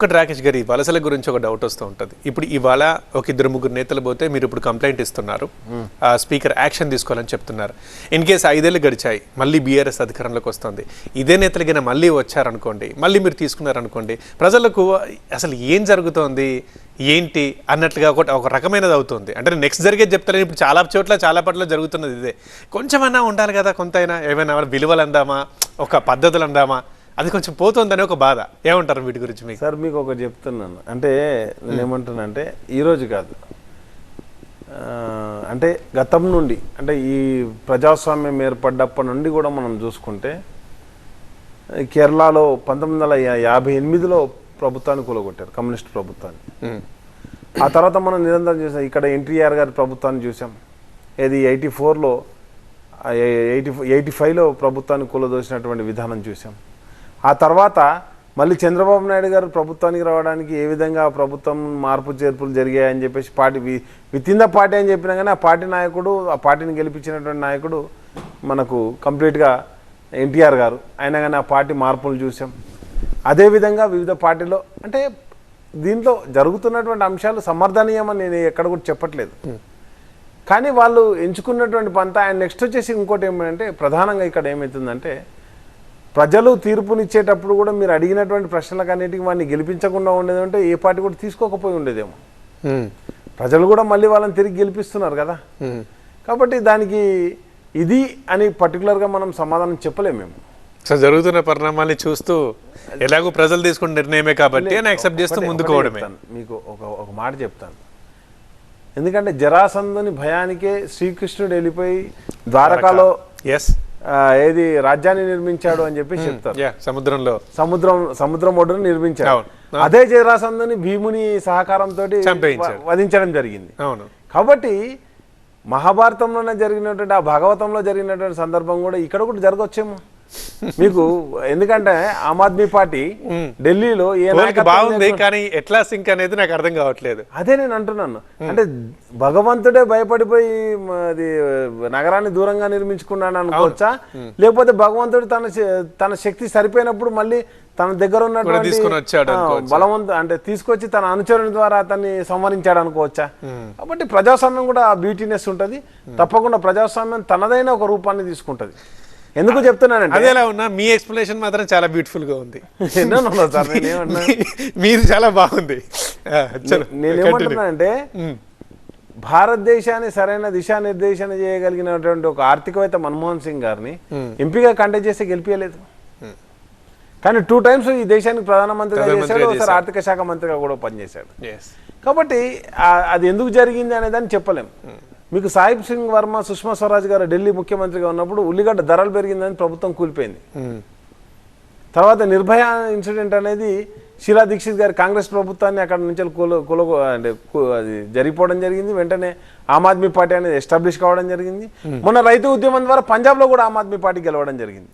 ఒకటి రాకేష్ గారు, ఈ వలసల గురించి ఒక డౌట్ వస్తూ ఉంటుంది. ఇప్పుడు ఇవాళ ఒక 2-3 నేతలు పోతే మీరు ఇప్పుడు కంప్లైంట్ ఇస్తున్నారు, స్పీకర్ యాక్షన్ తీసుకోవాలని చెప్తున్నారు. ఇన్ కేసు 5 ఏళ్ళు గడిచాయి, మళ్ళీ బీఆర్ఎస్ అధికారంలోకి వస్తుంది, ఇదే నేతలకైనా మళ్ళీ వచ్చారనుకోండి, మళ్ళీ మీరు తీసుకున్నారనుకోండి, ప్రజలకు అసలు ఏం జరుగుతోంది ఏంటి అన్నట్లుగా ఒక రకమైనది అవుతుంది. అంటే నెక్స్ట్ జరిగేది చెప్తారని ఇప్పుడు చాలా చోట్ల చాలా పట్ల జరుగుతున్నది ఇదే. కొంచెమన్నా ఉండాలి కదా, కొంతైనా ఏమైనా విలువలు అందామా, ఒక పద్ధతులు అందామా, అది కొంచెం పోతుందని ఒక బాధ. ఏమంటారు వీటి గురించి మీకు? సార్ మీకు ఒకటి చెప్తున్నాను, అంటే నేను ఏమంటున్నానంటే ఈరోజు కాదు, అంటే గతం నుండి, అంటే ఈ ప్రజాస్వామ్యం ఏర్పడ్డప్పటి నుండి కూడా మనం చూసుకుంటే కేరళలో 1958లో ప్రభుత్వాన్ని కూలగొట్టారు, కమ్యూనిస్ట్ ప్రభుత్వాన్ని. ఆ తర్వాత మనం నిరంతరం చూసాం, ఇక్కడ ఎన్టీఆర్ గారి ప్రభుత్వాన్ని చూసాం, ఏది 84లో 85లో ప్రభుత్వాన్ని కూలదోసినటువంటి విధానం చూసాం. ఆ తర్వాత మళ్ళీ చంద్రబాబు నాయుడు గారు ప్రభుత్వానికి రావడానికి ఏ విధంగా ప్రభుత్వం మార్పు చేర్పులు జరిగాయని చెప్పేసి party with in the party అని చెప్పినా కానీ ఆ పార్టీ నాయకుడు, ఆ పార్టీని గెలిపించినటువంటి నాయకుడు మనకు కంప్లీట్గా ఎన్టీఆర్ గారు. అయినా కానీ ఆ పార్టీ మార్పులు చూసాం. అదేవిధంగా వివిధ పార్టీలో, అంటే దీంట్లో జరుగుతున్నటువంటి అంశాలు సమర్థనీయమని నేను ఎక్కడ కూడా చెప్పట్లేదు, కానీ వాళ్ళు ఎంచుకున్నటువంటి పంత. ఆయన నెక్స్ట్ వచ్చేసి ఇంకోటి ఏమంటే, ప్రధానంగా ఇక్కడ ఏమవుతుందంటే, ప్రజలు తీర్పునిచ్చేటప్పుడు కూడా మీరు అడిగినటువంటి ప్రశ్నలకు అన్నిటికీ వాడిని గెలిపించకుండా ఉండేది అంటే ఏ పార్టీ కూడా తీసుకోకపోయి ఉండేదేమో. ప్రజలు కూడా మళ్ళీ వాళ్ళని తిరిగి గెలిపిస్తున్నారు కదా, కాబట్టి దానికి ఇది అని పర్టికులర్గా మనం సమాధానం చెప్పలేము మేము. సో జరుగుతున్న పరిణామాన్ని చూస్తూ ఎలాగో ప్రజలు తీసుకున్న నిర్ణయమే కాబట్టి అని యాక్సెప్ట్ చేస్తూ ముందుకోవడమే. మీకు ఒక మాట చెప్తాను, ఎందుకంటే జరాసంధుని భయానికే శ్రీకృష్ణుడు వెళ్ళిపోయి ద్వారకాలో ఏది రాజ్యాన్ని నిర్మించాడు అని చెప్పి చెప్తారు. సముద్రం ఒడ్డున నిర్మించాడు. అదే జరాసంధుని భీముని సహకారంతో వధించడం జరిగింది. కాబట్టి మహాభారతంలోనే జరిగినటువంటి, ఆ భాగవతంలో జరిగినటువంటి సందర్భం కూడా ఇక్కడ కూడా జరగవచ్చేమో మీకు. ఎందుకంటే ఆమ్ ఆద్మీ పార్టీ ఢిల్లీలో బాగుంది, కానీ ఎట్లా సింక్ అనేది నాకు అర్థం కావట్లేదు. అదే నేను అంటున్నాను, అంటే భగవంతుడే భయపడిపోయి అది నగరాన్ని దూరంగా నిర్మించుకున్నాడు అనుకోవచ్చా, లేకపోతే భగవంతుడు తన శక్తి సరిపోయినప్పుడు మళ్ళీ తన దగ్గర ఉన్నటువంటి బలవంత అంటే తీసుకొచ్చి తన అనుచరుని ద్వారా అతన్ని సంహరించాడు అనుకోవచ్చా. కాబట్టి ప్రజాస్వామ్యం కూడా ఆ బ్యూటీనెస్ ఉంటుంది. తప్పకుండా ప్రజాస్వామ్యం తనదైన ఒక రూపాన్ని తీసుకుంటది. ఎందుకు చెప్తున్నానంటే, అదే ఎలా ఉన్నా మీ ఎక్స్ప్లెనేషన్ మాత్రం చాలా బ్యూటిఫుల్ గా ఉంది. మీరు చాలా బాగుంది. నేనేమంటున్నానంటే, భారతదేశాన్ని సరైన దిశానిర్దేశన చేయగలిగినటువంటి ఒక ఆర్థికవేత్త మన్మోహన్ సింగ్ గారిని ఎంపీగా కంటెస్ట్ చేసి గెలిపించలేదు, కానీ 2 times ఈ దేశానికి ప్రధానమంత్రిగా చేశాడు, ఒకసారి ఆర్థిక శాఖ మంత్రిగా కూడా పనిచేశాడు. కాబట్టి అది ఎందుకు జరిగింది అనేదాన్ని చెప్పలేము. మీకు సాహిబ్ సింగ్ వర్మ, సుష్మా స్వరాజ్ గారు ఢిల్లీ ముఖ్యమంత్రిగా ఉన్నప్పుడు ఉల్లిగడ్డ ధరలు పెరిగిందని ప్రభుత్వం కూలిపోయింది. తర్వాత నిర్భయ ఇన్సిడెంట్ అనేది షీలా దీక్షిత్ గారి కాంగ్రెస్ ప్రభుత్వాన్ని అక్కడ నుంచి అంటే అది జరిగిపోవడం జరిగింది. వెంటనే ఆమ్ ఆద్మీ పార్టీ అనేది ఎస్టాబ్లిష్ కావడం జరిగింది. మొన్న రైతు ఉద్యమం ద్వారా పంజాబ్లో కూడా ఆమ్ ఆద్మీ పార్టీ గెలవడం జరిగింది.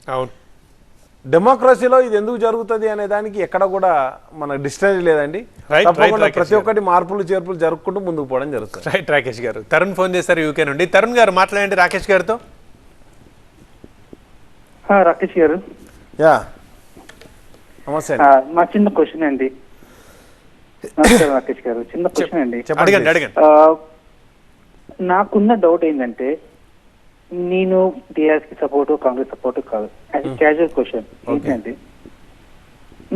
డెమోక్రసీలో ఇది ఎందుకు జరుగుతుంది అనే దానికి ఎక్కడ కూడా మనకు డిక్షనరీ లేదండి. తప్పకుండా ప్రతి ఒక్కటి మార్పులు చేర్పులు జరుపుకుంటూ ముందుకు పోవడం జరుగుతుంది. రైట్ రాకేష్ గారు. తరుణ్ ఫోన్ చేశారు యూకే నుండి. తరుణ్ గారు మాట్లాడండి రాకేష్ గారితో. రాకేష్ గారు, నమస్తే. మా చిన్న క్వశ్చన్ అండి. నమస్కారం రాకేష్ గారు, చిన్న క్వశ్చన్ అండి. అడగండి. నాకున్న డౌట్ ఏంటంటే, నేను టీఆర్ఎస్ కి సపోర్ట్, కాంగ్రెస్ సపోర్ట్ కాదు. అది క్యాజువల్ క్వశ్చన్. ఏంటంటే,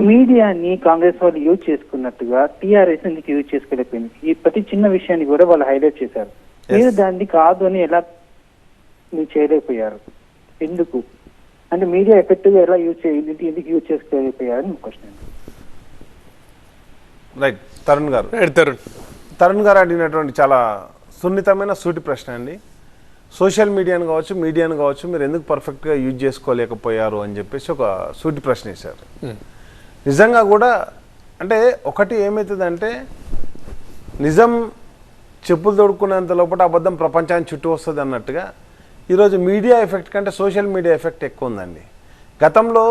మీడియాని కాంగ్రెస్ వాళ్ళు యూజ్ చేసుకున్నట్టుగా టీఆర్ఎస్ ఎందుకు యూజ్ చేసుకోలేకపోయింది? ఈ ప్రతి చిన్న విషయాన్ని కూడా వాళ్ళు హైలైట్ చేశారు. మీరు దాన్ని కాదు అని ఎలా మీరు చేయలేకపోయారు? ఎందుకు అంటే మీడియా ఎఫెక్టివ్ గా ఎలా ఎందుకు యూజ్ చేసుకోలేకపోయారని క్వశ్చన్. రైట్. తరుణ్ గారు అడిగినటువంటి చాలా సున్నితమైన సూటి ప్రశ్న అండి. సోషల్ మీడియాను కావచ్చు, మీడియాను కావచ్చు, మీరు ఎందుకు పర్ఫెక్ట్గా యూజ్ చేసుకోలేకపోయారు అని చెప్పేసి ఒక సూటి ప్రశ్న వేశారు. నిజంగా కూడా అంటే ఒకటి ఏమవుతుందంటే, నిజం చెప్పులు తొడుక్కునేంత లోపల అబద్ధం ప్రపంచాన్ని చుట్టూ వస్తుంది అన్నట్టుగా ఈరోజు మీడియా ఎఫెక్ట్ కంటే సోషల్ మీడియా ఎఫెక్ట్ ఎక్కువ ఉందండి. గతంలో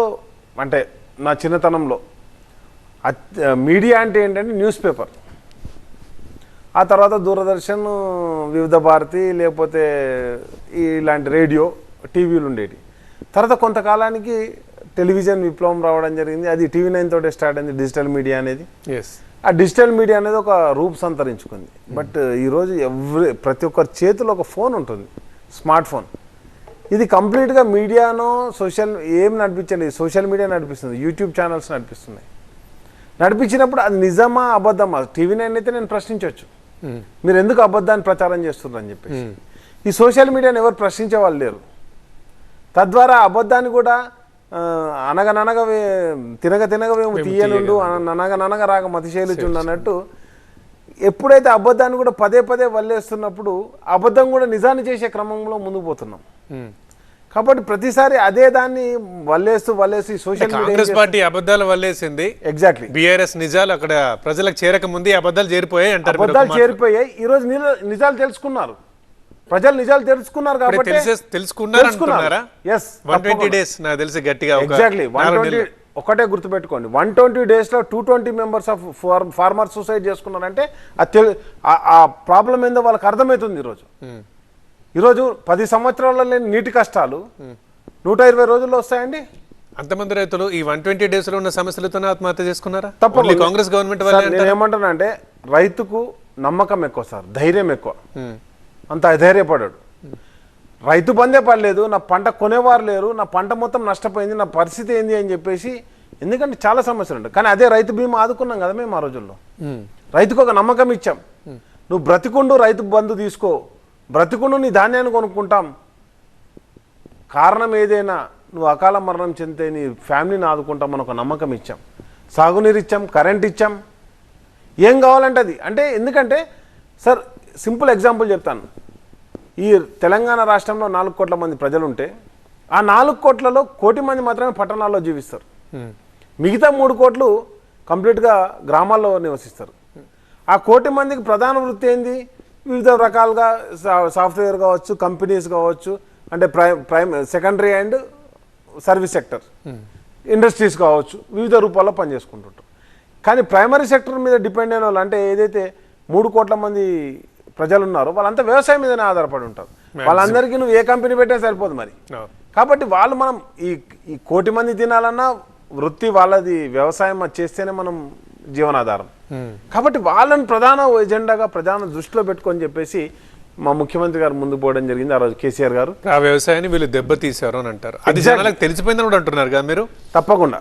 అంటే నా చిన్నతనంలో మీడియా అంటే ఏంటంటే న్యూస్ పేపర్, ఆ తర్వాత దూరదర్శన్, వివిధ భారతి, లేకపోతే ఇలాంటి రేడియో, టీవీలు ఉండేవి. తర్వాత కొంతకాలానికి టెలివిజన్ విప్లవం రావడం జరిగింది. అది TV9 తోటే స్టార్ట్ అయింది డిజిటల్ మీడియా అనేది. ఎస్. ఆ డిజిటల్ మీడియా అనేది ఒక రూపు సంతరించుకుంది. బట్ ఈరోజు ప్రతి ఒక్కరి చేతిలో ఒక ఫోన్ ఉంటుంది, స్మార్ట్ ఫోన్. ఇది కంప్లీట్గా మీడియాను ఏం నడిపించలేదు, సోషల్ మీడియా నడిపిస్తుంది, యూట్యూబ్ ఛానల్స్ నడిపిస్తున్నాయి. నడిపించినప్పుడు అది నిజమా అబద్ధమా? TV9 అయితే నేను ప్రశ్నించవచ్చు, మీరు ఎందుకు అబద్ధాన్ని ప్రచారం చేస్తున్నారు అని చెప్పేసి. ఈ సోషల్ మీడియాని ఎవరు ప్రశ్నించే వాళ్ళు లేరు. తద్వారా అబద్ధాన్ని కూడా అనగననగా తినగవేమో తీయనుండు, అనగననగా రాగ మతిశైలుచుండు అన్నట్టు ఎప్పుడైతే అబద్ధాన్ని కూడా పదే పదే వల్లేస్తున్నప్పుడు అబద్ధం కూడా నిజాన్ని చేసే క్రమంలో ముందుకు పోతున్నాం. కాబట్టి ప్రతిసారి అదే దాన్ని వల్లేసి సోషల్ కాంగ్రెస్ పార్టీ అబద్ధాలు వల్లేసింది, ఎగ్జాక్ట్లీ. బీఆర్ఎస్ నిజాలు అక్కడ ప్రజలకు చేరక ముందే అబద్ధాలు చేరిపోయాయి అంటారు. అబద్ధాలు చేరిపోయాయి, ఈ రోజు నిజాలు తెలుసుకున్నారు, ప్రజలు నిజాలు తెలుసుకున్నారు కాబట్టి తెలుసుకున్నారా? yes 120 డేస్ నాకు తెలిసి గట్టిగా ఎగ్జాక్ట్లీ 120. ఒకటే గుర్తుపెట్టుకోండి, 120 days లో 220 మెంబర్స్ ఆఫ్ ఫార్మర్ సూసైడ్ చేసుకున్నారంటే ఆ ప్రాబ్లం ఏందో వాళ్ళకి అర్థమవుతుంది. ఈరోజు 10 సంవత్సరాలలో లేని నీటి కష్టాలు 120 రోజుల్లో వస్తాయండి. అంతమంది రైతులు ఈ 120 days లో ఉన్న సమస్యలతోనే ఆత్మహత్య చేసుకున్నారా? తప్పకుండా కాంగ్రెస్ గవర్నమెంట్ నేను ఏమంటానంటే రైతుకు నమ్మకం ఎక్కువ సార్, ధైర్యం ఎక్కువ. అంత అధైర్యపడాడు. రైతు బందే పడలేదు, నా పంట కొనేవారు లేరు, నా పంట మొత్తం నష్టపోయింది, నా పరిస్థితి ఏంది అని చెప్పేసి. ఎందుకంటే చాలా సమస్యలు ఉంటాయి. కానీ అదే రైతు బీమా ఆదుకున్నాం కదా మేము ఆ రోజుల్లో. రైతుకు ఒక నమ్మకం ఇచ్చాం, నువ్వు బ్రతికుండు రైతు బంధు తీసుకో, బ్రతికుండు నీ ధాన్యాన్ని కొనుక్కుంటాం, కారణం ఏదైనా నువ్వు అకాల మరణం చెందితే నీ ఫ్యామిలీని ఆదుకుంటాం అని ఒక నమ్మకం ఇచ్చాం. సాగునీరు ఇచ్చాం, కరెంట్ ఇచ్చాం, ఏం కావాలంటే అది. అంటే ఎందుకంటే సార్ సింపుల్ ఎగ్జాంపుల్ చెప్తాను. ఈ తెలంగాణ రాష్ట్రంలో 4 కోట్ల మంది ప్రజలు ఉంటే ఆ 4 కోట్లలో 1 కోటి మంది మాత్రమే పట్టణాల్లో జీవిస్తారు. మిగతా 3 కోట్లు కంప్లీట్గా గ్రామాల్లో నివసిస్తారు. ఆ 1 కోటి మందికి ప్రధాన వృత్తి ఏంది? వివిధ రకాలుగా సాఫ్ట్వేర్ కావచ్చు, కంపెనీస్ కావచ్చు, అంటే secondary and service sector, industries కావచ్చు, వివిధ రూపాల్లో పనిచేసుకుంటుంటారు. కానీ ప్రైమరీ సెక్టర్ మీద డిపెండ్ అయిన వాళ్ళు, అంటే ఏదైతే 3 కోట్ల మంది ప్రజలు ఉన్నారో వాళ్ళంతా వ్యవసాయం మీదనే ఆధారపడి ఉంటారు. వాళ్ళందరికీ నువ్వు ఏ కంపెనీ పెట్టినా సరిపోదు మరి. కాబట్టి వాళ్ళు మనం ఈ 1 కోటి మంది తినాలన్నా వృత్తి వాళ్ళది వ్యవసాయం చేస్తేనే మనం జీవనాధారం. కాబట్టి వాళ్ళని ప్రధాన ఎజెండాగా ప్రధాన దృష్టిలో పెట్టుకొని చెప్పేసి మా ముఖ్యమంత్రి గారు ముందుకు పోవడం జరిగింది. ఆ రోజు కేసీఆర్ గారు ఆ వ్యవసాయాన్ని వీళ్ళు దెబ్బతీశారు అని అంటారు. అది జనాలకు తెలిసిపోయిందని కూడా అంటున్నారు కదా మీరు. తప్పకుండా